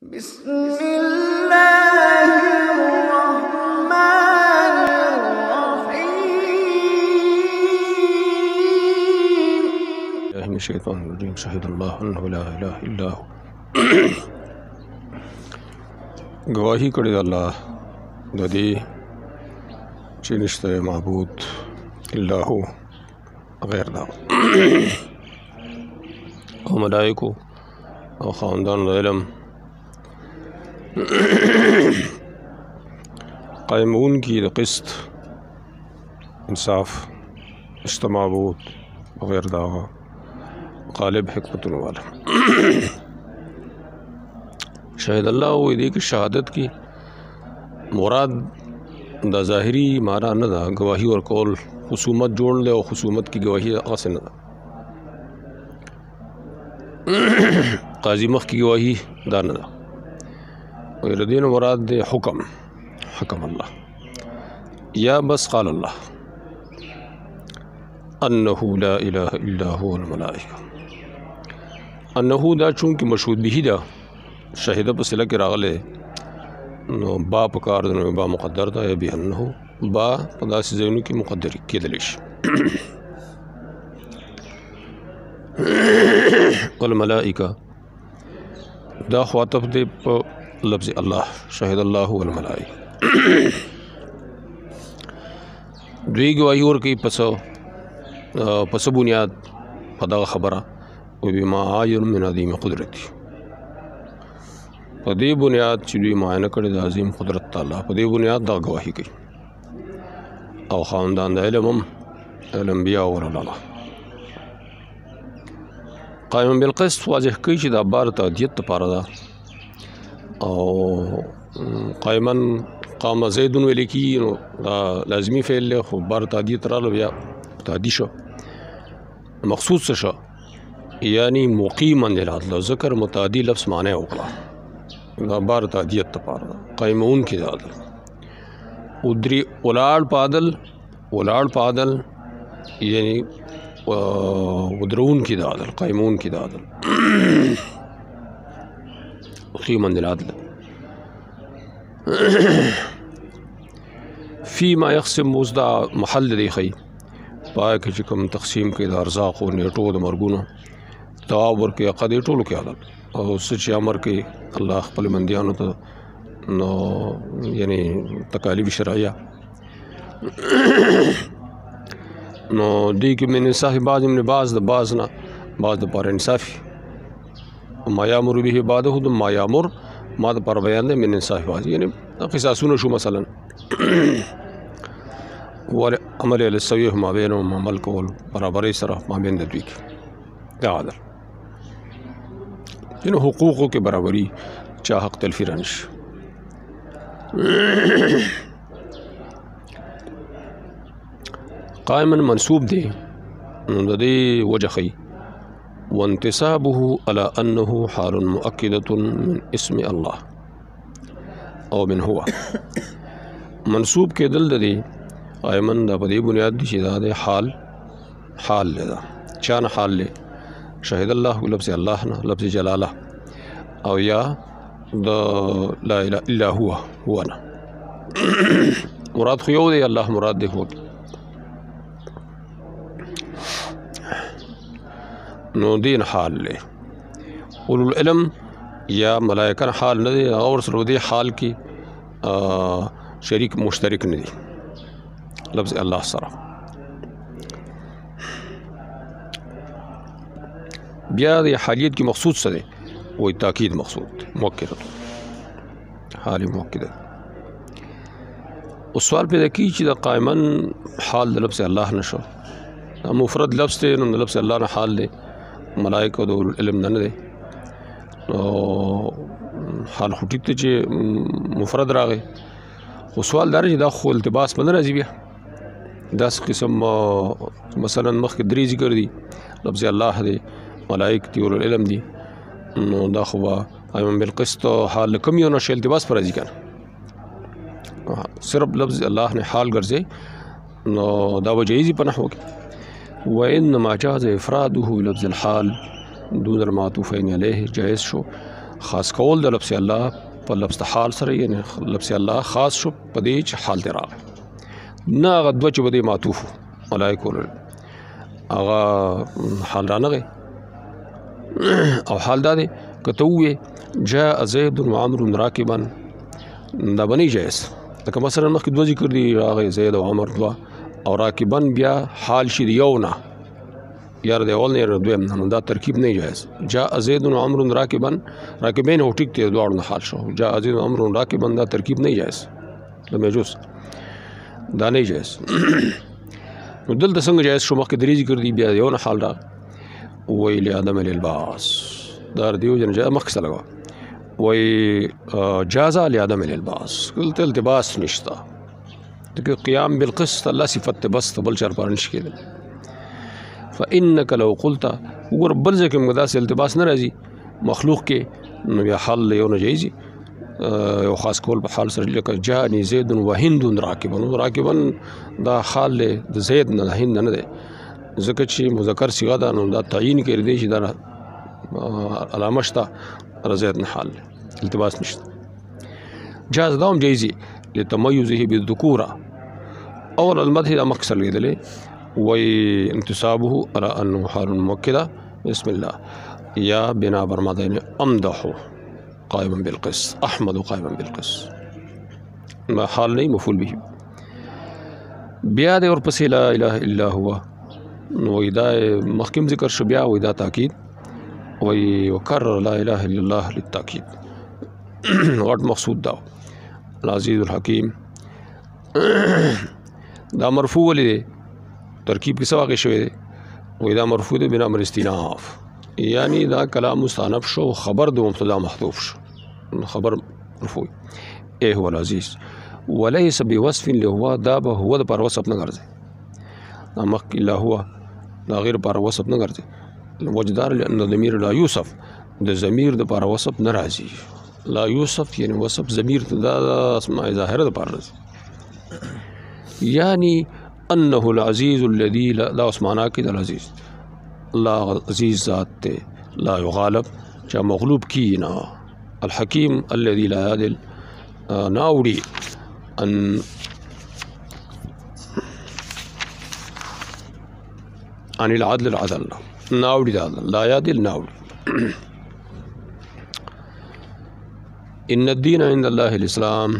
بسم الله الرحمن الرحيم الله من الشيطان الرجيم شهد الله أنه لا إله إلا هو گواہی کړې ده الله د دې چې نشته معبود الا هو غیر دا او ملائکو او خاوندان د علم قائمون کی د قسط انصاف نشته معبود غیر دا غالب حکمتونو والا شاید الله وې دې کې شهادت کی مراد دا ظاهری معنی نه ده گواہی ورکول خصومت جوړ له او خصومت کی گواہی اصل نه ده قاضی مخ کی گواہی دا نه ده او دین مراد دې حکم الله یا بس قال الله انه لا اله الا هو الملائکه انه دا چونکه مشهود به ده شهیده په سله کې راغله نو با په کار نو با مقدر ده یا به انه با په داسې ځایونو کې مقدر کېدل شي والملائکه دا خاطب دی په لفظ الله شهد الله والملائکه دوی گواہی ورکوي پس بنیاد په دغه خبره او بما عاین من عظیم قدرت په دې بنیاد چې دوی معاینه کړي د عظیم قدرت تعالی په دې بنیاد دا گواہی کوي او خاوندان د علم انبیاء ورلاله قائم بالقسط واضح کوي چې دا بار تعدیت لپاره ده او قائما قام زید ویل کی دا لازمی فعل له خو بار تعدیت رااله بیا تعدی شو مخصوص شو یعنی مقیما للعدل ذکر متعدی لفظ معنی وکړه دا بار تعدیت لپاره قائمون کی عدل ادری ولاړ پادل یعنی ودرون کی عدل قائمون کی عدل قیما للعدل فيما يقسم مزدا محل دی خی پای کې کوم تقسیم کې د ارزاق او نیټو د مرګونو تواب ورکې قدې ټولو کې عدل او سچ امر کې الله خپل بندیانو ته نو یعنی تکالیف شرعیه نو دی کې من صاحب باز د پر انصافي ما یامر به بعده ما یامر ما د پر بیان دی من صاحب یعنی قصاصونه شو مثلا ول عمل السويه ما بينهم عمل کول برابرۍ سره ما بین د دوی کې دا عدل یعنی حقوقو کې برابرۍ چا حق تلفي رانش قائما منصوب دی د دې وجه خي وانتسابه على انه حال مؤكده من اسم الله او من هو منصوب کېدل د دې قائما د په دې بنیاد دي چې دا د حال لدا چان حال له شهد الله لفظ الله نه لفظ جلاله او یا د لا اله الا هو نه مراد خو یو دی الله مراد دی هو نو دین حال له اولو العلم یا ملائکه حال نه دي اور سره دي حال کې شریک مشترک نه دي لفظ الله سره بیا د حالیت کی مقصود سره وای تاکید مقصود موکد حال موکد او سوال پیدا کی چې د قائمن حال د لفظ الله نشو مفرد لفظ ته نو لفظ الله نه حال دی ملائکه د علم نه دی او حال خټی ته چې مفرد راغی خو سوال دار چې دا خو التباس باندې راځي بیا داس قسم مثلا مخک درې ذکر دي لفظ الله دی ملائکه دی او علم دی نو دا خو قائم بالقسط حال کم یو نو التباس پر راځي کنه صرف لفظ الله نه حال ګرځي نو دا وجایزي په نحو کې وانما جاز افراده لفظ الحال دون المعطوفين عليه جائز شو خاص کول د لفظ الله په لفظ حال سره یعنی لفظ الله خاص شو په دې چې حال دی راغی نه هغه دوه چې بده معطوف ملائکو هغه حال رانغی او حال دا دی کته وې جاء زید وعمر راکبا دا بنی جائز لکه مثلا مخکې دوه ذکر دي راغی زید او عمر دوه او راکبا بیا حال شي یو نه یار دی اول نه دویم نه دا ترکیب نه جائز جاء زید وعمر راکبا راکبین هو ټیک ته دوه نه حال شو جاء زید وعمر راکبا دا ترکیب نه جائز لم يجوز دا نه جائز نو دلته څنګه جائز شو مخکې درې ذکر دي بیا یو نه حال را ویل ادم للباس دا دیو جن جاء مخکې لګا وی جاز لادم للباس قلت التباس نشتا دغه قیام بالقسط الله صفت بس بل چر پرنش کېدل فانك لو قلت ور بل ځکه موږ داسې التباس نه راځي مخلوق کې نو بیا حل یو نه جایزي یو خاص کول په حال سره لکه جاءني زید وهند راکبا دا حال د زید نه هند نه ده ځکه چې مذکر صيغه ده نو دا تعین کړی دی چې دا علامه شته رزید نه حال التباس نشته جاز داوم جایزي لتميزه بالذكوره اول المدح دا مقصد لیدلې وانتصابه على انه حال مؤكده بسم الله يا بنا برمدين امدح قائما بالقسط احمد قائما بالقسط ما حال نہیں مفعول به بیا دې ورپسې لا اله الا هو نو دا مخکم ذکر شو بیا ودا تاکید ويكرر لا اله الا الله للتاكيد وقت مقصود دا العزيز الحكيم دا مرفوع ولې ترکیب کې سواغه شوی دی وې دا مرفوع دی بنا امر استیناف یعنی دا کلام مستانف شو خبر د مبتدا محذوف شو خبر مرفوع اے هو العزیز وليس بوصف له دا به هو د پر وصف نه ګرځي مخ الا هو دا غیر پر وصف نه ګرځي وجدار لان ضمیر لا يوصف د ضمیر د پر وصف ناراضي لا يوصف یعنی وصف ضمیر دا اسماء ظاهره د پر راځي یعنی انه العزيز الذي لا اسمانا کې العزيز الله عزيز ذات لا يغالب چا مغلوب کی نا الحكيم الذي لا يعدل ناوڑی ان عن العدل العدل ناوڑی العدل لا يعدل ناوڑی ان الدين عند الله الاسلام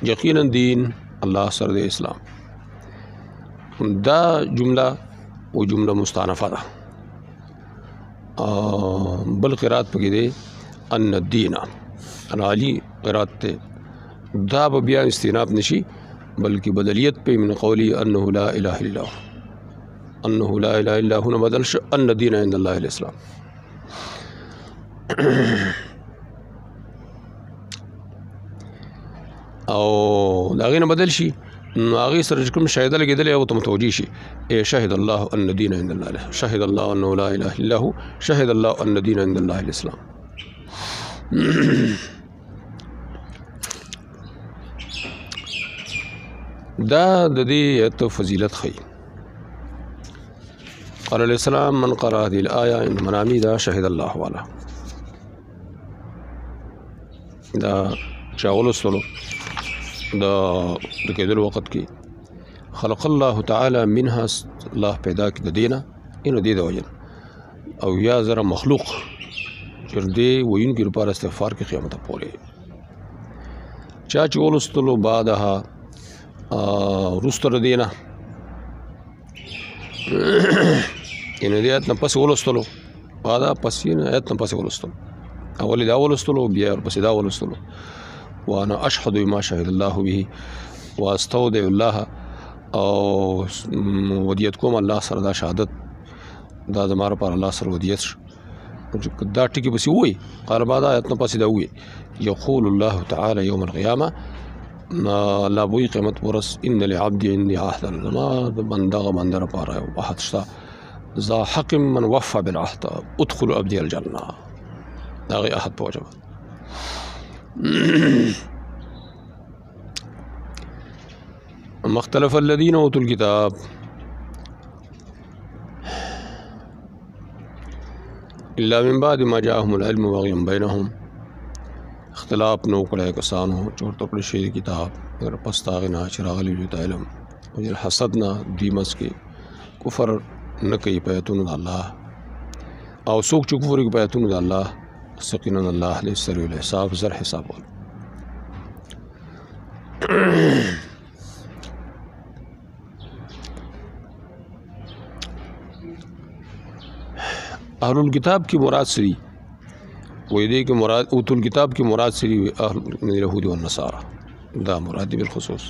یقینا دین الله سره د اسلام دا جمله او جمله مستانفه ده بل قرات پکې دی ان الدین علی قرات ته دا بیا استیناب نشي بلکې بدلیت په من قولی انه لا اله الا هو انه لا اله الا هو بدل شو ان الدين عند الله الاسلام او داغه نه بدل شي هغه سره کوم شاهد لګیدل او ته متوجي شي شهد الله ان الدين عند الله شهد الله انه لا اله الا هو شهد الله ان الدين عند الله الاسلام دا د دې فضیلت خي قال الاسلام من قرأ هذه الايه ان منامي دا شهد الله والا دا شاغل سلو دا کېدل وخت کې خلق الله تعالی منها الله پیدا کړ د دینه انو دې د وجه او یا زره مخلوق چر دې وینکو لپاره استغفار کې قیامت پورې چا چې ولستلو بعدها رستر دینه ان دې ات نه پس ولستلو بعدا پس نه ات نه پس ولستلو اول دا ولستلو بیا پس دا ولستلو وانا اشهد بما شهد الله به واستودع الله او ودیتکم الله سره دا شهادت دا زماره پر الله سره ودیت دا ټکی بس وي قال بعد آیت نه پس دا وي یقول الله تعالی یوم القیامه لا بوی قیامت ورس ان لعبدی عندي عهدا ما بندغه بندر پاره واحد شتا ذا حق من وفى بالعهد ادخل ابدي الجنه دا غي احد بوجب مختلف الذين اوتوا الكتاب الا من بعد ما جاءهم العلم بغيا بینهم اختلاف نو کړی کسانو چې ورته کړی شي کتاب مگر پس د هغې نه چې راغلی دوی ته علم وجه حسد نه دوی منځ کې کفر نه کوي په ایتونو د الله او څوک چې کفر کوي په ایتونو د الله یقینا الله دې سریع الحساب زر حساب ول اهل الكتاب کی مراد سری وې دې کې مراد اوتل کتاب کی مراد سری اهل اليهود والنصارى دا مراد بالخصوص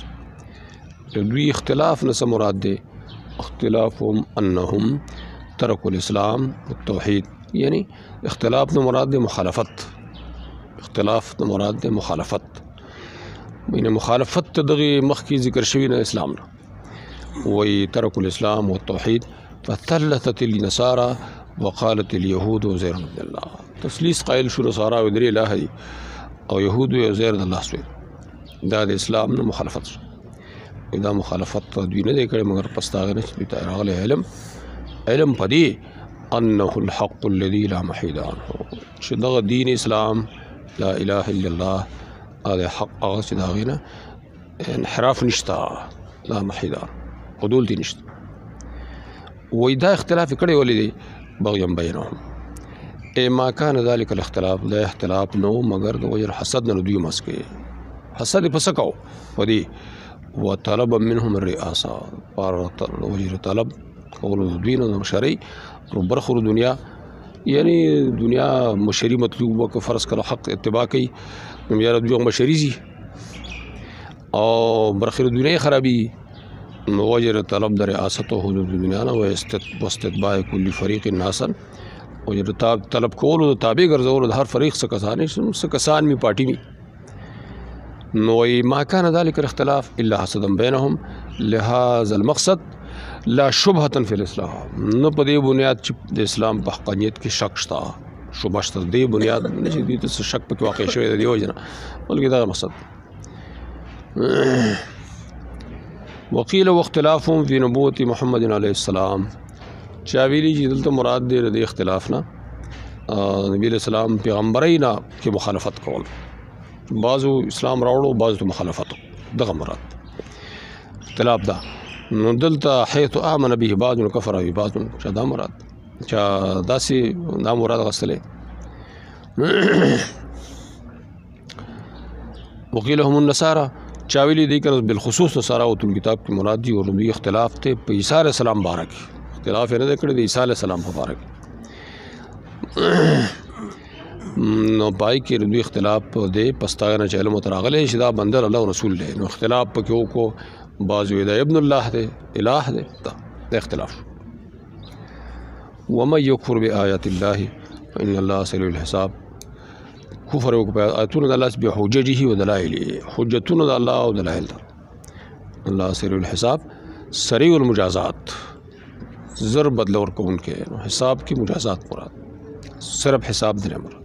دوی اختلاف نه مراد دي اختلافهم انهم تركوا الاسلام والتوحید یعنی اختلاف نه مراد دي مخالفت اختلاف نه مراد دي مخالفت مینه مخالفت دغه مخکې ذکر شوی نه اسلام نه وې تركوا الاسلام والتوحید فثلثت النصارى وقالت اليهود عزير بن الله تثلیث قائل شو نصارا و درې الہ دي او يهود و عزير د الله سوی دا د اسلام نه مخالفت دا مخالفت دوی نه کړي مگر پستاغه نه چې راغله علم پدې انه الحق الذي لا محيد عنه چې دا دین اسلام لا اله الا الله هذا حق هغه چې دا غینه انحراف نشتا لا محيد عدول دي نشتا وې دا اختلاف کړي ولې دي بغيا بينهم اي ما كان ذلك الاختلاف لا اختلاف نو مگر د وجر حسد نه دوی مسکه حسد پسکاو ودي وطلب منهم الرئاسه پر وجر طلب قول دوی نه مشري برخور دنیا یعنی دنیا مشری مطلوب وک فرض کړه حق اتباع کوي نو یاره دوی مشری زی او برخور دنیا خرابي وجر طلب در ریاست و حدود دنیا نه واستتباع کل فریق ناسا وجر طلب کول او تابع ګرځول د هر فریق څخه کسان می پارټي می نو ما كان ذلك الاختلاف الا حسدا بينهم لهذا المقصد لا شبهه في الاسلام نو په دې بنیاد چې د اسلام په حقانیت کې شک شته شبهه شته دې بنیاد نشي دې شک په واقع شوی دی وجنه بلکې دا مقصد وقيل واختلافهم في نبوة محمد عليه السلام چاویلی چې دلته مراد دی د اختلافنا نبی اسلام پیغمبرینا کې مخالفت کول بعضو اسلام راوړو بعضو مخالفت دغه مراد اختلاف دا نو دلته حيث امن به بعض وكفر به بعض دا مراد چا داسي دا مراد غسله وقيل هم النصارى چاویلی دی کنه بالخصوص نصارا او تل کتاب کی مراد دی اور دوی اختلاف ته په عیسی علیہ السلام بارک اختلاف نه کړی دی عیسی علیہ السلام مبارک نو پای کې دوی اختلاف دی پستاغه چې علم تراغله شدا بندر الله رسول دی نو اختلاف پکې کو بعض وی دا ابن الله دی الہ دی دا اختلاف ومن يكفر بآيات الله فإن الله سريع الحساب کفر وکړه اتونه د الله به حجته و دلایل حجتونه د الله او دلایل الله سریع الحساب سریع المجازات زر بدل ور کون کې حساب کی مجازات مراد صرف حساب دی مراد